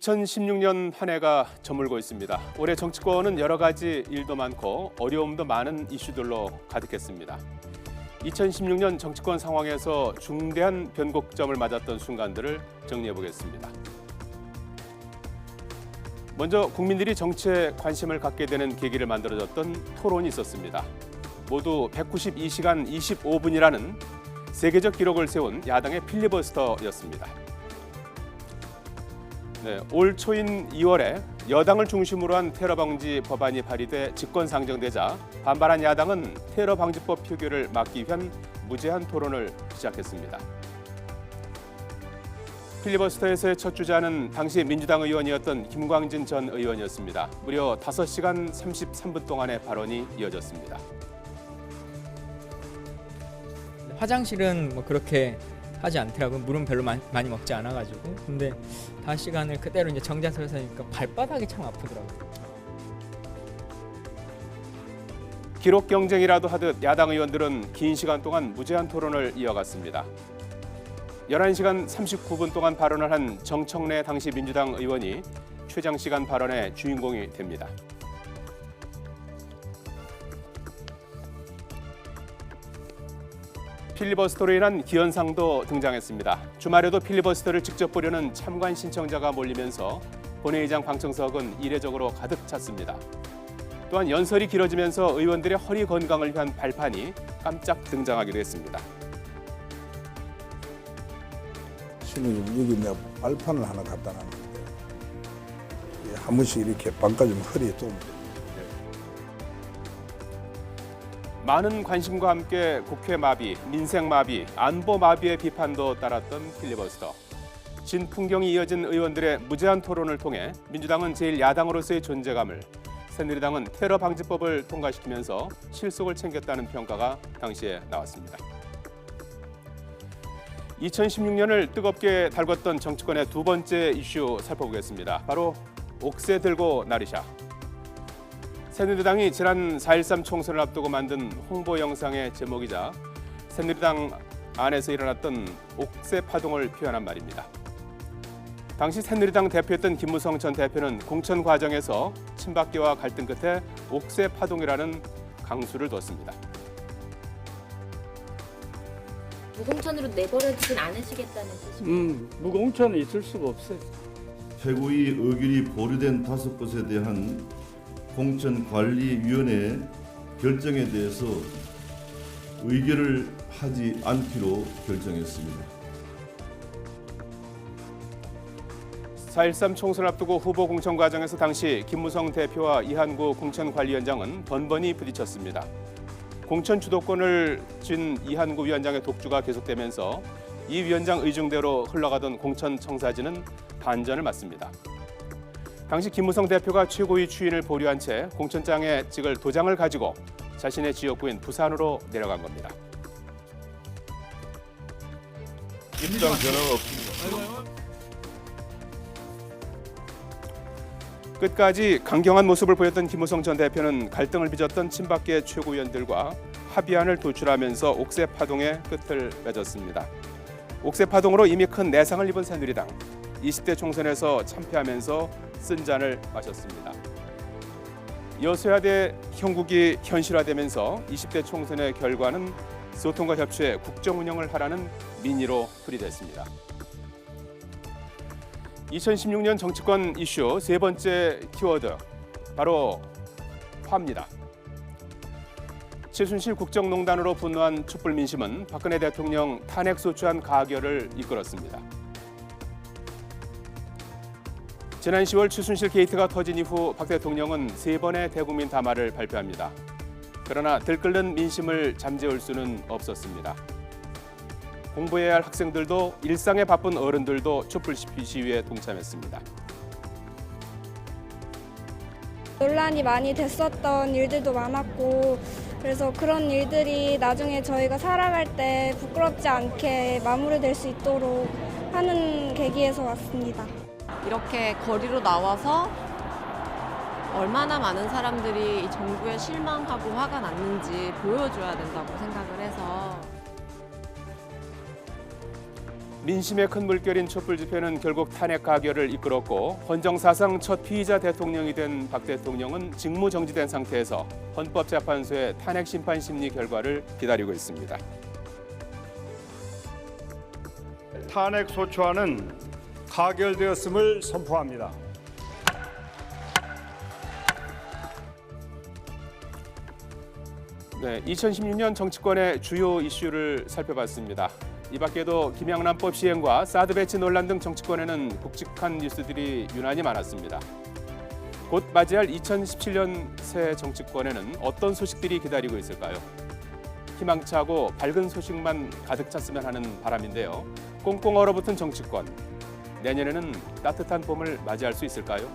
2016년 한 해가 저물고 있습니다. 올해 정치권은 여러 가지 일도 많고 어려움도 많은 이슈들로 가득했습니다. 2016년 정치권 상황에서 중대한 변곡점을 맞았던 순간들을 정리해 보겠습니다. 먼저 국민들이 정치에 관심을 갖게 되는 계기를 만들어줬던 토론이 있었습니다. 모두 192시간 25분이라는 세계적 기록을 세운 야당의 필리버스터였습니다. 올 초인 2월에 여당을 중심으로 한 테러 방지 법안이 발의돼 직권 상정되자 반발한 야당은 테러 방지법 표결을 막기 위한 무제한 토론을 시작했습니다. 필리버스터에서의 첫 주자는 당시 민주당 의원이었던 김광진 전 의원이었습니다. 무려 5시간 33분 동안의 발언이 이어졌습니다. 화장실은 뭐 그렇게 하지 않더라고요. 물은 별로 많이 먹지 않아가지고. 근데 5시간을 그대로 이제 정자석에 서니까 발바닥이 참 아프더라고요. 기록 경쟁이라도 하듯 야당 의원들은 긴 시간 동안 무제한 토론을 이어갔습니다. 11시간 39분 동안 발언을 한 정청래 당시 민주당 의원이 최장시간 발언의 주인공이 됩니다. 필리버스터로 인한 기현상도 등장했습니다. 주말에도 필리버스터를 직접 보려는 참관 신청자가 몰리면서 본회의장 방청석은 이례적으로 가득 찼습니다. 또한 연설이 길어지면서 의원들의 허리 건강을 위한 발판이 깜짝 등장하기도 했습니다. 신우님, 여기 내가 발판을 하나 갖다 놨는데 한 번씩 이렇게 바꿔주면 허리에 좀 많은 관심과 함께 국회 마비, 민생 마비, 안보 마비의 비판도 따랐던 필리버스터. 진풍경이 이어진 의원들의 무제한 토론을 통해 민주당은 제1야당으로서의 존재감을, 새누리당은 테러 방지법을 통과시키면서 실속을 챙겼다는 평가가 당시에 나왔습니다. 2016년을 뜨겁게 달궜던 정치권의 두 번째 이슈 살펴보겠습니다. 바로 옥새 들고 나르샤. 새누리당이 지난 4.13 총선을 앞두고 만든 홍보 영상의 제목이자 새누리당 안에서 일어났던 옥새 파동을 표현한 말입니다. 당시 새누리당 대표였던 김무성 전 대표는 공천 과정에서 친박계와 갈등 끝에 옥새 파동이라는 강수를 뒀습니다. 무공천으로 내버려지진 않으시겠다는 뜻입니다. 무공천은 있을 수가 없어요. 최고위 의결이 보류된 5곳에 대한 공천관리위원회 결정에 대해서 의결을 하지 않기로 결정했습니다. 4.13 총선을 앞두고 후보 공천 과정에서 당시 김무성 대표와 이한구 공천관리위원장은 번번이 부딪혔습니다. 공천 주도권을 쥔 이한구 위원장의 독주가 계속되면서 이 위원장 의중대로 흘러가던 공천 청사진은 반전을 맞습니다. 당시 김무성 대표가 최고위 추인을 보류한 채 공천장에 찍을 도장을 가지고 자신의 지역구인 부산으로 내려간 겁니다. 입장 변화가 없습니다. 끝까지 강경한 모습을 보였던 김무성 전 대표는 갈등을 빚었던 친박계 최고위원들과 합의안을 도출하면서 옥새 파동의 끝을 맺었습니다. 옥새 파동으로 이미 큰 내상을 입은 새누리당. 20대 총선에서 참패하면서 쓴 잔을 마셨습니다. 여소야대 형국이 현실화되면서 20대 총선의 결과는 소통과 협치의 국정 운영을 하라는 민의로 풀이됐습니다. 2016년 정치권 이슈 세 번째 키워드, 바로 화입니다. 최순실 국정농단으로 분노한 촛불 민심은 박근혜 대통령 탄핵 소추안 가결을 이끌었습니다. 지난 10월 최순실 게이트가 터진 이후 박 대통령은 3번의 대국민 담화를 발표합니다. 그러나 들끓는 민심을 잠재울 수는 없었습니다. 공부해야 할 학생들도 일상에 바쁜 어른들도 촛불 시위에 동참했습니다. 논란이 많이 됐었던 일들도 많았고, 그래서 그런 일들이 나중에 저희가 살아갈 때 부끄럽지 않게 마무리될 수 있도록 하는 계기에서 왔습니다. 이렇게 거리로 나와서 얼마나 많은 사람들이 이 정부에 실망하고 화가 났는지 보여줘야 된다고 생각을 해서 민심의 큰 물결인 촛불 집회는 결국 탄핵 가결을 이끌었고 헌정 사상 첫 피의자 대통령이 된 박 대통령은 직무 정지된 상태에서 헌법재판소의 탄핵 심판 심리 결과를 기다리고 있습니다. 탄핵 소추안은 가결되었음을 선포합니다. 네, 2016년 정치권의 주요 이슈를 살펴봤습니다. 이 밖에도 김영란법 시행과 사드 배치 논란 등 정치권에는 굵직한 뉴스들이 유난히 많았습니다. 곧 맞이할 2017년 새 정치권에는 어떤 소식들이 기다리고 있을까요? 희망차고 밝은 소식만 가득 찼으면 하는 바람인데요. 꽁꽁 얼어붙은 정치권. 내년에는 따뜻한 봄을 맞이할 수 있을까요?